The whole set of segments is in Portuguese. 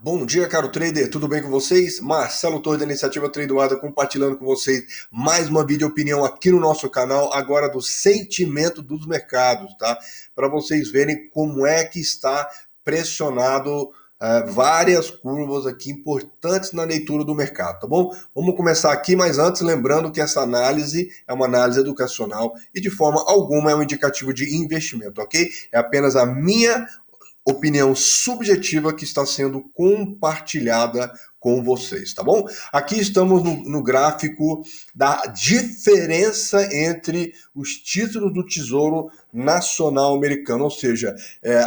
Bom dia, caro trader, tudo bem com vocês? Marcelo Torres da Iniciativa Tradoada compartilhando com vocês mais uma vídeo opinião aqui no nosso canal, agora do sentimento dos mercados, tá? Para vocês verem como é que está pressionado várias curvas aqui importantes na leitura do mercado, tá bom? Vamos começar aqui, mas antes lembrando que essa análise é uma análise educacional e de forma alguma é um indicativo de investimento, ok? É apenas a minha opinião subjetiva que está sendo compartilhada com vocês, tá bom? Aqui estamos no gráfico da diferença entre os títulos do Tesouro Nacional Americano, ou seja,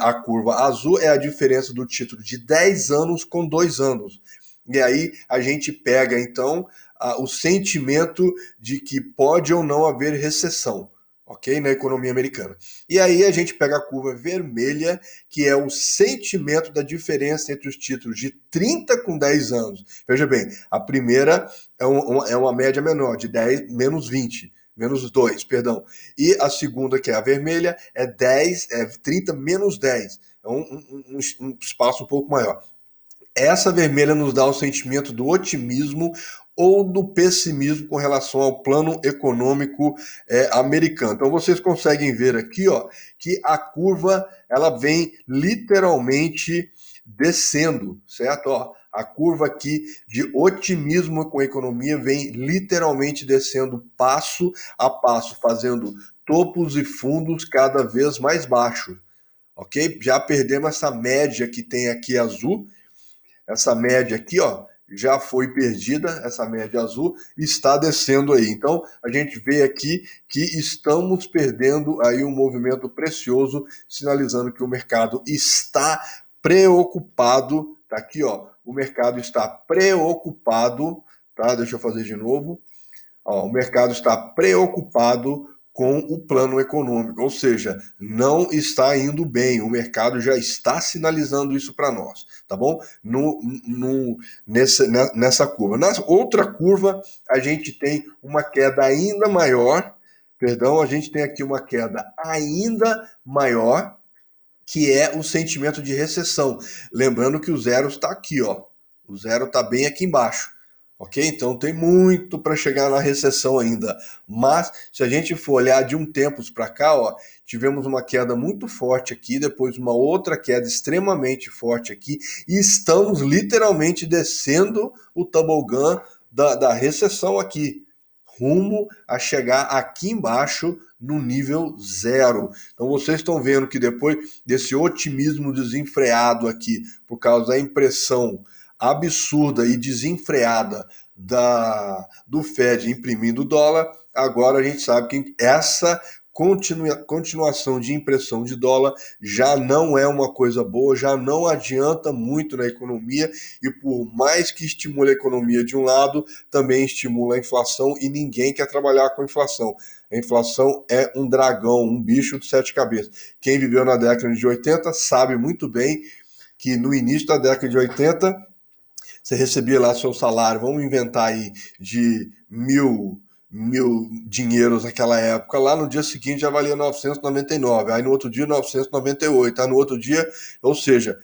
a curva azul é a diferença do título de 10 anos com 2 anos. E aí a gente pega, então, o sentimento de que pode ou não haver recessão, ok? Na economia americana. E aí a gente pega a curva vermelha, que é o sentimento da diferença entre os títulos de 30 com 10 anos. Veja bem, a primeira é uma média menor, de 10 menos 20. Menos 2, perdão. E a segunda, que é a vermelha, é 30 menos 10. É um espaço um pouco maior. Essa vermelha nos dá o sentimento do otimismo ou do pessimismo com relação ao plano econômico americano. Então vocês conseguem ver aqui, ó, que a curva ela vem literalmente descendo, certo? Ó, a curva aqui de otimismo com a economia vem literalmente descendo passo a passo, fazendo topos e fundos cada vez mais baixos, ok? Já perdemos essa média que tem aqui azul. Essa média aqui, ó, já foi perdida, essa média azul está descendo aí. Então, a gente vê aqui que estamos perdendo aí um movimento precioso, sinalizando que o mercado está preocupado. Tá aqui, ó, o mercado está preocupado, tá? Deixa eu fazer de novo. Ó, o mercado está preocupado com o plano econômico, ou seja, não está indo bem, o mercado já está sinalizando isso para nós, tá bom? Nessa curva. Na outra curva, a gente tem uma queda ainda maior, perdão, a gente tem aqui uma queda ainda maior, que é o sentimento de recessão. Lembrando que o zero está aqui, ó. O zero está bem aqui embaixo. Ok? Então tem muito para chegar na recessão ainda. Mas se a gente for olhar de um tempo para cá, ó, tivemos uma queda muito forte aqui, depois uma outra queda extremamente forte aqui, e estamos literalmente descendo o tobogã da recessão aqui, rumo a chegar aqui embaixo no nível zero. Então vocês estão vendo que depois desse otimismo desenfreado aqui, por causa da impressão absurda e desenfreada do Fed imprimindo dólar, agora a gente sabe que essa continuação de impressão de dólar já não é uma coisa boa, já não adianta muito na economia, e por mais que estimule a economia de um lado, também estimula a inflação, e ninguém quer trabalhar com inflação. A inflação é um dragão, um bicho de 7 cabeças. Quem viveu na década de 80 sabe muito bem que no início da década de 80 você recebia lá seu salário, vamos inventar aí, de mil dinheiros naquela época, lá no dia seguinte já valia 999, aí no outro dia 998, aí no outro dia, ou seja,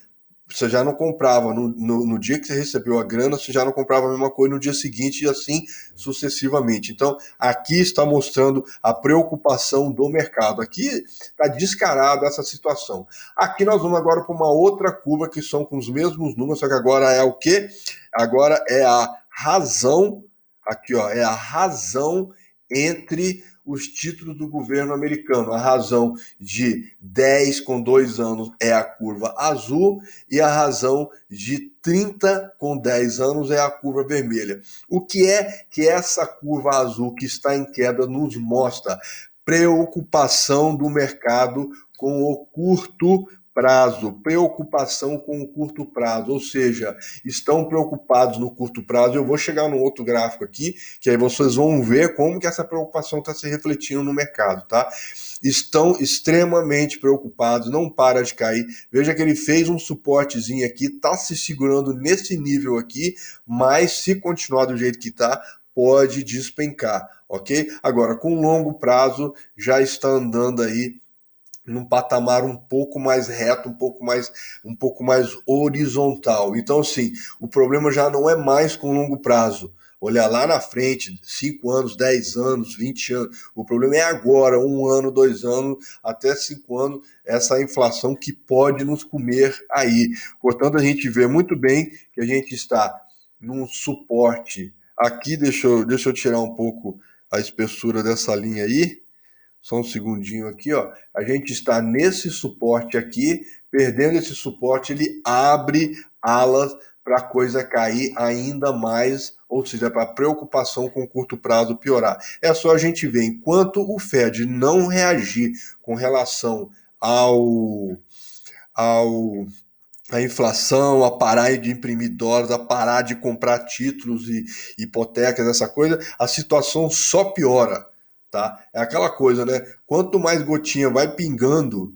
você já não comprava, no dia que você recebeu a grana, você já não comprava a mesma coisa no dia seguinte, e assim sucessivamente. Então, aqui está mostrando a preocupação do mercado. Aqui está descarada essa situação. Aqui nós vamos agora para uma outra curva que são com os mesmos números, só que agora é o quê? Agora é a razão, aqui ó, é a razão entre os títulos do governo americano. A razão de 10 com 2 anos é a curva azul, e a razão de 30 com 10 anos é a curva vermelha. O que é que essa curva azul que está em queda nos mostra? Preocupação do mercado com o curto prazo, preocupação com o curto prazo, ou seja, estão preocupados no curto prazo. Eu vou chegar no outro gráfico aqui, que aí vocês vão ver como que essa preocupação está se refletindo no mercado, tá? Estão extremamente preocupados, não para de cair. Veja que ele fez um suportezinho aqui, está se segurando nesse nível aqui, mas se continuar do jeito que está, pode despencar, ok? Agora, com longo prazo, já está andando aí num patamar um pouco mais reto, um pouco mais horizontal. Então, assim, o problema já não é mais com longo prazo. Olhar lá na frente, 5 anos, 10 anos, 20 anos. O problema é agora, 1 ano, 2 anos, até 5 anos, essa inflação que pode nos comer aí. Portanto, a gente vê muito bem que a gente está num suporte. Aqui, deixa eu tirar um pouco a espessura dessa linha aí. Só um segundinho aqui, ó. A gente está nesse suporte aqui, perdendo esse suporte, ele abre alas para a coisa cair ainda mais, ou seja, para a preocupação com curto prazo piorar. É só a gente ver, enquanto o Fed não reagir com relação ao, ao a inflação, a parar de imprimir dólares, a parar de comprar títulos e hipotecas, essa coisa, a situação só piora, tá? É aquela coisa, né? Quanto mais gotinha vai pingando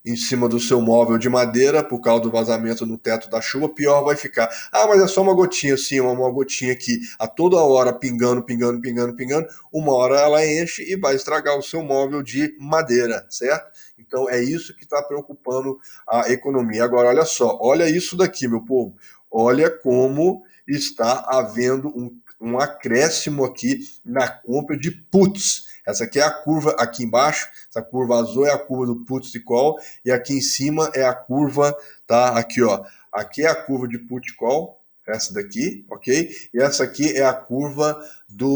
em cima do seu móvel de madeira, por causa do vazamento no teto da chuva, pior vai ficar. Ah, mas é só uma gotinha, sim, uma gotinha que a toda hora pingando, pingando, pingando, pingando, uma hora ela enche e vai estragar o seu móvel de madeira, certo? Então é isso que está preocupando a economia. Agora, olha só, olha isso daqui, meu povo. Olha como está havendo um acréscimo aqui na compra de puts. Essa aqui é a curva aqui embaixo, essa curva azul é a curva do puts e call, e aqui em cima é a curva, tá? Aqui, ó. Aqui é a curva de put e call, essa daqui, ok? E essa aqui é a curva da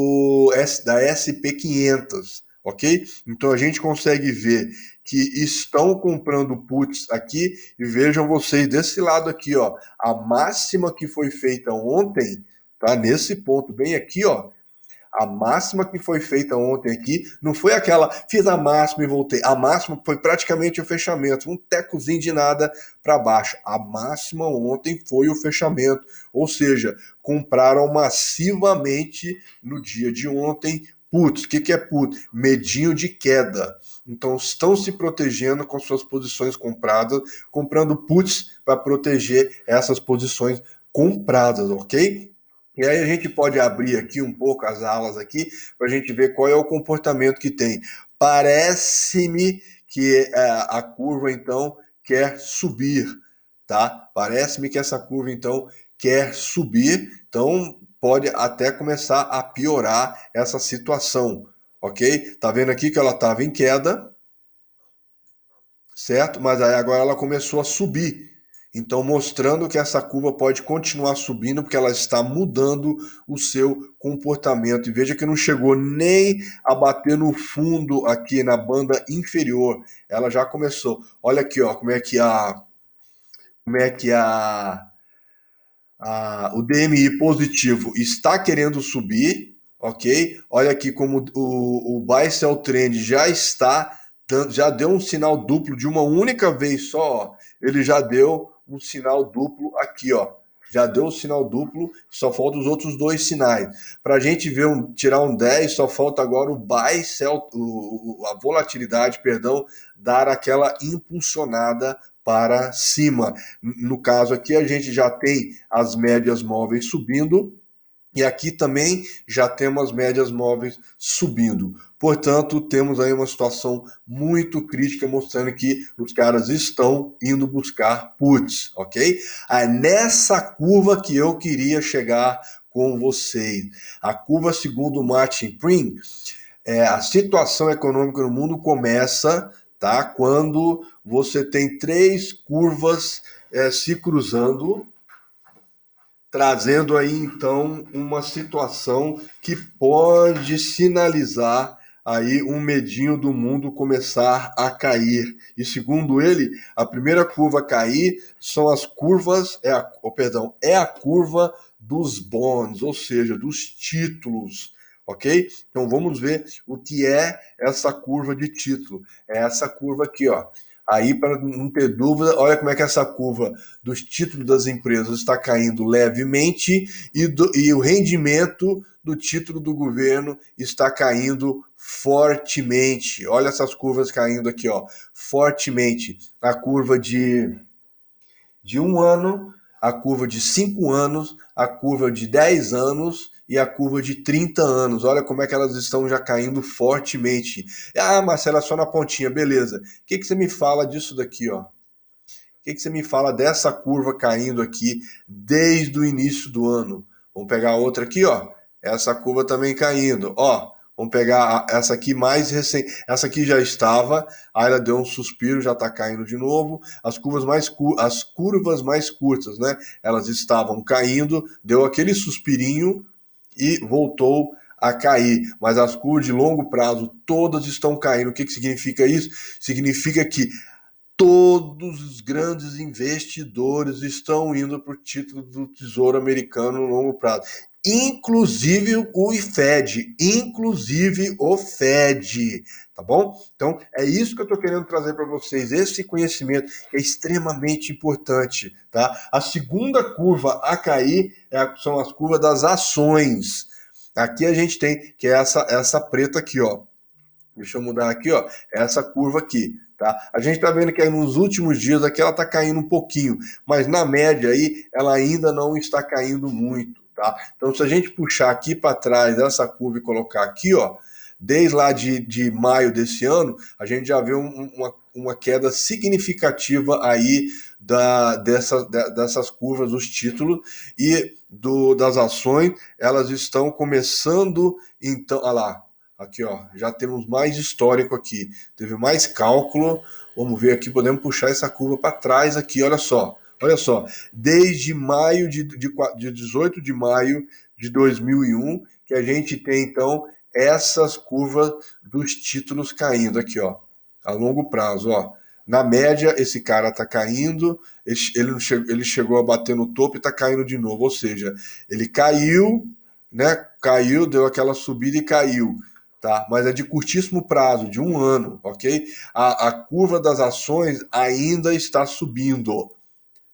SP500, ok? Então a gente consegue ver que estão comprando puts aqui, e vejam vocês desse lado aqui, ó, a máxima que foi feita ontem, tá? Nesse ponto bem aqui, ó, a máxima que foi feita ontem aqui não foi aquela, fiz a máxima e voltei. A máxima foi praticamente o fechamento, um tecozinho de nada para baixo. A máxima ontem foi o fechamento, ou seja, compraram massivamente no dia de ontem. Putz, o que é put? Medinho de queda. Então estão se protegendo com suas posições compradas, comprando puts para proteger essas posições compradas, ok? E aí a gente pode abrir aqui um pouco as alas aqui para a gente ver qual é o comportamento que tem. Parece-me que a curva então quer subir, tá? Parece-me que essa curva então quer subir, então pode até começar a piorar essa situação, ok? Tá vendo aqui que ela estava em queda, certo? Mas aí agora ela começou a subir. Então, mostrando que essa curva pode continuar subindo, porque ela está mudando o seu comportamento. E veja que não chegou nem a bater no fundo aqui na banda inferior. Ela já começou. Olha aqui, ó, o DMI positivo está querendo subir, ok? Olha aqui como o buy sell trend já está já deu um sinal duplo de uma única vez só, ó. Ele já deu um sinal duplo aqui, ó. Já deu um sinal duplo, só falta os outros dois sinais. Para a gente ver tirar um 10, só falta agora o buy sell, a volatilidade, perdão, dar aquela impulsionada para cima. No caso aqui, a gente já tem as médias móveis subindo e aqui também já temos as médias móveis subindo. Portanto, temos aí uma situação muito crítica, mostrando que os caras estão indo buscar puts, ok? É nessa curva que eu queria chegar com vocês. A curva segundo o Martin Prim, a situação econômica no mundo começa, tá? Quando você tem três curvas se cruzando, trazendo aí então uma situação que pode sinalizar aí um medinho do mundo começar a cair. E segundo ele, a primeira curva a cair são as curvas, é a curva dos bonds, ou seja, dos títulos. Ok? Então vamos ver o que é essa curva de título. É essa curva aqui, ó. Aí, para não ter dúvida, olha como é que essa curva dos títulos das empresas está caindo levemente e o rendimento do título do governo está caindo fortemente. Olha essas curvas caindo aqui, ó, fortemente. A curva de 1 ano, a curva de 5 anos, a curva de 10 anos e a curva de 30 anos. Olha como é que elas estão já caindo fortemente. Ah, Marcelo, é só na pontinha, beleza. O que você me fala disso daqui, ó? O que você me fala dessa curva caindo aqui desde o início do ano? Vamos pegar outra aqui, ó. Essa curva também caindo, ó. Vamos pegar essa aqui mais recente. Essa aqui já estava, aí ela deu um suspiro, já está caindo de novo. As curvas mais curtas, né? Elas estavam caindo, deu aquele suspirinho e voltou a cair. Mas as curvas de longo prazo todas estão caindo. O que significa isso? Significa que todos os grandes investidores estão indo para o título do Tesouro Americano no longo prazo. Inclusive o Fed, tá bom? Então, é isso que eu estou querendo trazer para vocês, esse conhecimento que é extremamente importante, tá? A segunda curva a cair são as curvas das ações. Aqui a gente tem, que é essa preta aqui, ó. Deixa eu mudar aqui, ó, essa curva aqui, tá? A gente está vendo que aí nos últimos dias aqui ela está caindo um pouquinho, mas na média aí ela ainda não está caindo muito, tá? Então se a gente puxar aqui para trás essa curva e colocar aqui, ó, desde lá de maio desse ano, a gente já vê uma queda significativa aí dessas curvas dos títulos e das ações, elas estão começando, então, olha lá, aqui, ó, já temos mais histórico aqui, teve mais cálculo. Vamos ver aqui, podemos puxar essa curva para trás aqui, olha só, desde maio de 18 de maio de 2001, que a gente tem então essas curvas dos títulos caindo aqui, ó, a longo prazo, ó. Na média, esse cara tá caindo, ele chegou a bater no topo e tá caindo de novo, ou seja, ele caiu, né? Caiu, deu aquela subida e caiu. Tá? Mas é de curtíssimo prazo, de um ano, ok? A curva das ações ainda está subindo,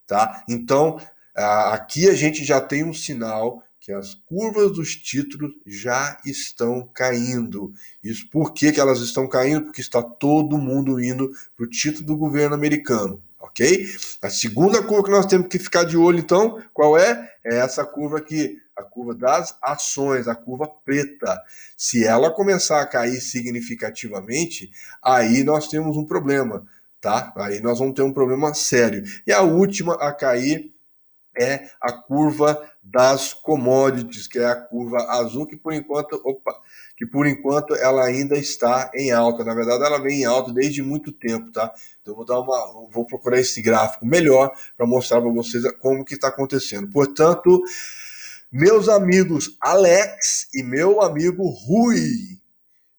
tá? Então, aqui a gente já tem um sinal que as curvas dos títulos já estão caindo. Isso por que elas estão caindo? Porque está todo mundo indo para o título do governo americano, ok? A segunda curva que nós temos que ficar de olho, então, qual é? É essa curva aqui, a curva das ações, a curva preta. Se ela começar a cair significativamente, aí nós temos um problema, tá? Aí nós vamos ter um problema sério. E a última a cair é a curva das commodities, que é a curva azul, que por enquanto ela ainda está em alta. Na verdade, ela vem em alta desde muito tempo, tá? Então vou procurar esse gráfico melhor para mostrar para vocês como que está acontecendo. Portanto, meus amigos Alex e meu amigo Rui,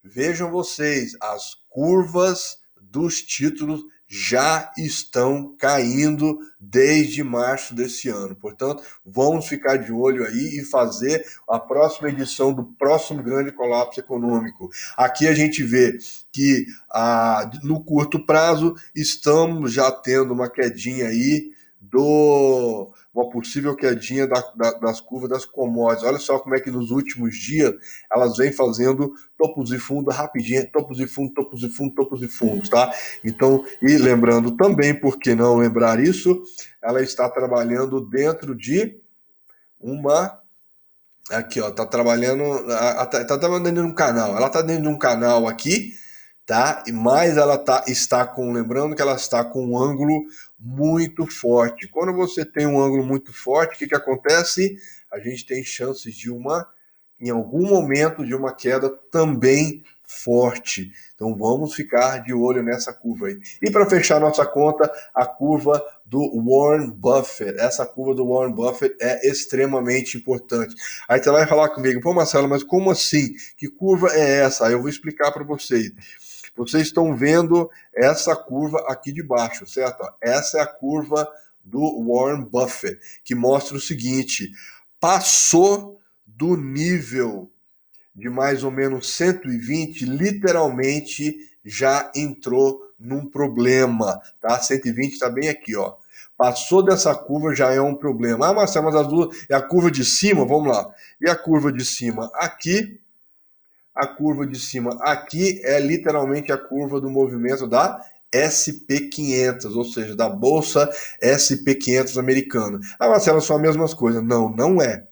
vejam vocês, as curvas dos títulos já estão caindo desde março desse ano. Portanto, vamos ficar de olho aí e fazer a próxima edição do próximo grande colapso econômico. Aqui a gente vê que no curto prazo estamos já tendo uma quedinha aí uma possível quedinha das curvas das commodities. Olha só como é que nos últimos dias elas vêm fazendo topos e fundos rapidinho, topos e fundos, topos e fundos, topos e fundos, tá? Então, e lembrando também, por que não lembrar isso, ela está trabalhando dentro de uma... Aqui, ó, tá trabalhando dentro de um canal. Ela tá dentro de um canal aqui, tá? Mas ela lembrando que ela está com um ângulo muito forte. Quando você tem um ângulo muito forte, o que acontece? A gente tem chances em algum momento, de uma queda também forte. Então vamos ficar de olho nessa curva aí. E para fechar nossa conta, a curva do Warren Buffett. Essa curva do Warren Buffett é extremamente importante. Aí você vai falar comigo, pô Marcelo, mas como assim? Que curva é essa? Aí eu vou explicar para vocês. Vocês estão vendo essa curva aqui de baixo, certo? Essa é a curva do Warren Buffett, que mostra o seguinte: passou do nível de mais ou menos 120, literalmente já entrou num problema, tá? 120 está bem aqui, ó. Passou dessa curva já é um problema. Ah, Marcelo, mas as duas é a curva de cima, vamos lá. E a curva de cima aqui? A curva de cima aqui é literalmente a curva do movimento da SP500, ou seja, da Bolsa SP500 americana. Ah, Marcelo, são as mesmas coisas. Não, não é.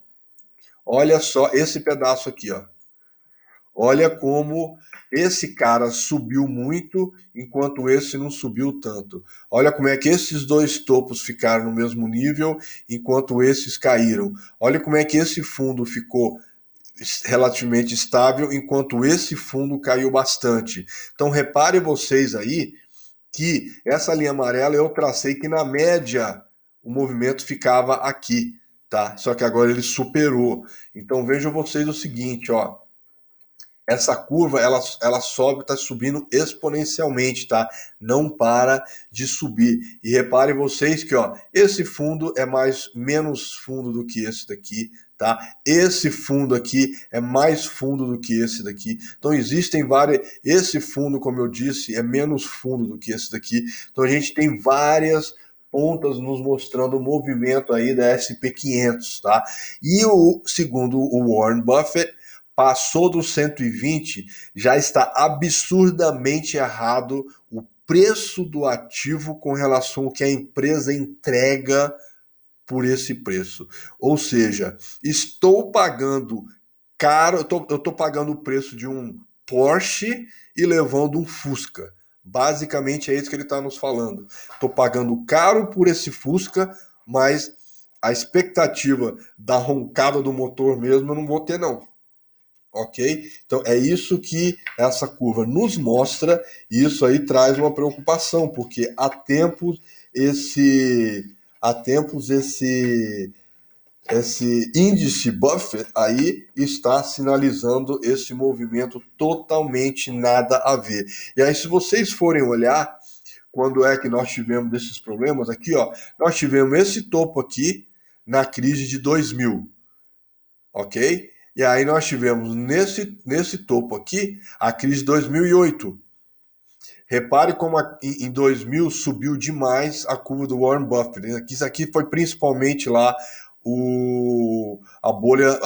Olha só esse pedaço aqui, ó. Olha como esse cara subiu muito, enquanto esse não subiu tanto. Olha como é que esses dois topos ficaram no mesmo nível, enquanto esses caíram. Olha como é que esse fundo ficou relativamente estável, enquanto esse fundo caiu bastante. Então reparem vocês aí que essa linha amarela eu tracei que na média o movimento ficava aqui, tá? Só que agora ele superou. Então vejam vocês o seguinte, ó. Essa curva ela sobe, está subindo exponencialmente, tá? Não para de subir. E reparem vocês que ó, esse fundo é menos fundo do que esse daqui, tá? Esse fundo aqui é mais fundo do que esse daqui. Então existem várias. Esse fundo, como eu disse, é menos fundo do que esse daqui. Então a gente tem várias pontas nos mostrando o movimento aí da SP500, tá? E segundo o Warren Buffett, passou dos 120, já está absurdamente errado o preço do ativo com relação ao que a empresa entrega por esse preço. Ou seja, estou pagando caro, eu estou pagando o preço de um Porsche e levando um Fusca. Basicamente é isso que ele está nos falando. Estou pagando caro por esse Fusca, mas a expectativa da roncada do motor mesmo eu não vou ter, não. Ok? Então é isso que essa curva nos mostra, e isso aí traz uma preocupação, porque há tempos esse índice Buffett aí está sinalizando esse movimento totalmente nada a ver. E aí, se vocês forem olhar, quando é que nós tivemos esses problemas aqui, ó, nós tivemos esse topo aqui na crise de 2000, ok? E aí nós tivemos nesse topo aqui a crise de 2008. Repare como em 2000 subiu demais a curva do Warren Buffett. Isso aqui foi principalmente lá a bolha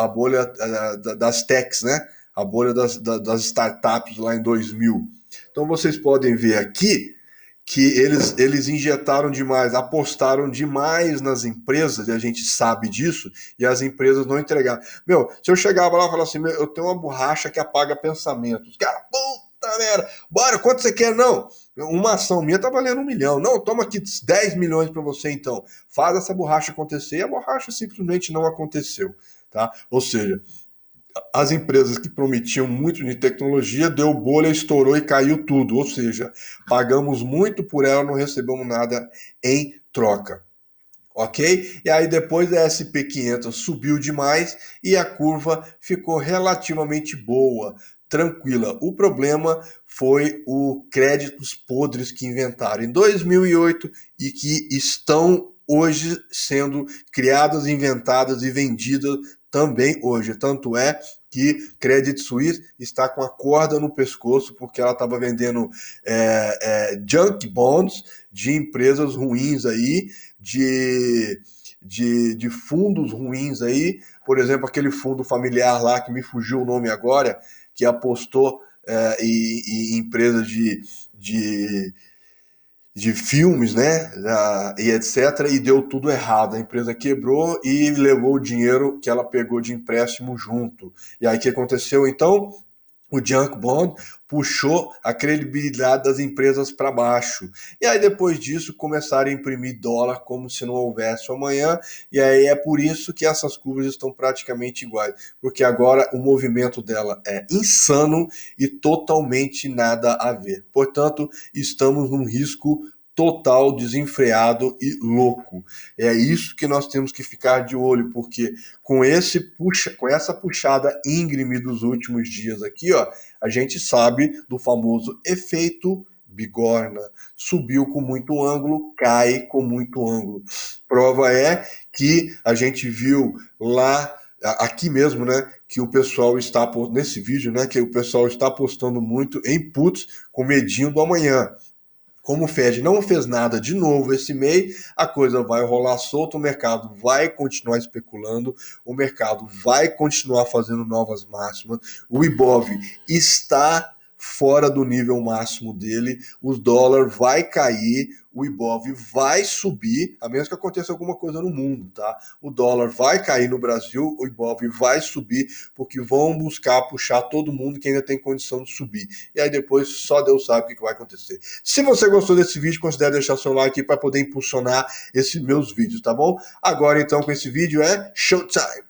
das techs, né? A bolha das startups lá em 2000. Então vocês podem ver aqui que eles injetaram demais, apostaram demais nas empresas, e a gente sabe disso, e as empresas não entregaram. Meu, se eu chegava lá e falasse assim, eu tenho uma borracha que apaga pensamentos. Cara, puta merda, bora, quanto você quer? Não, uma ação minha tá valendo 1 milhão. Não, toma aqui 10 milhões para você então. Faz essa borracha acontecer, e a borracha simplesmente não aconteceu, tá? Ou seja, as empresas que prometiam muito de tecnologia, deu bolha, estourou e caiu tudo. Ou seja, pagamos muito por ela, não recebemos nada em troca. Ok? E aí depois a SP500 subiu demais e a curva ficou relativamente boa, tranquila. O problema foi o créditos podres que inventaram em 2008 e que estão hoje sendo criadas, inventadas e vendidas também hoje. Tanto é que Credit Suisse está com a corda no pescoço porque ela estava vendendo junk bonds de empresas ruins aí, de fundos ruins aí, por exemplo, aquele fundo familiar lá que me fugiu o nome agora, que apostou em empresas de filmes, né, e etc, e deu tudo errado. A empresa quebrou e levou o dinheiro que ela pegou de empréstimo junto. E aí o que aconteceu então? O junk bond puxou a credibilidade das empresas para baixo. E aí, depois disso, começaram a imprimir dólar como se não houvesse amanhã. E aí é por isso que essas curvas estão praticamente iguais. Porque agora o movimento dela é insano e totalmente nada a ver. Portanto, estamos num risco total, desenfreado e louco. É isso que nós temos que ficar de olho, porque com essa puxada íngreme dos últimos dias aqui, ó, a gente sabe do famoso efeito bigorna. Subiu com muito ângulo, cai com muito ângulo. Prova é que a gente viu lá, aqui mesmo, né, que o pessoal está, nesse vídeo, né, que o pessoal está apostando muito em puts com medinho do amanhã. Como o Fed não fez nada de novo esse mês, a coisa vai rolar solta, o mercado vai continuar especulando, o mercado vai continuar fazendo novas máximas, o Ibov está fora do nível máximo dele, o dólar vai cair, o Ibov vai subir, a menos que aconteça alguma coisa no mundo, tá? O dólar vai cair no Brasil, o Ibov vai subir, porque vão buscar puxar todo mundo que ainda tem condição de subir. E aí depois só Deus sabe o que vai acontecer. Se você gostou desse vídeo, considere deixar seu like para poder impulsionar esses meus vídeos, tá bom? Agora então com esse vídeo é showtime!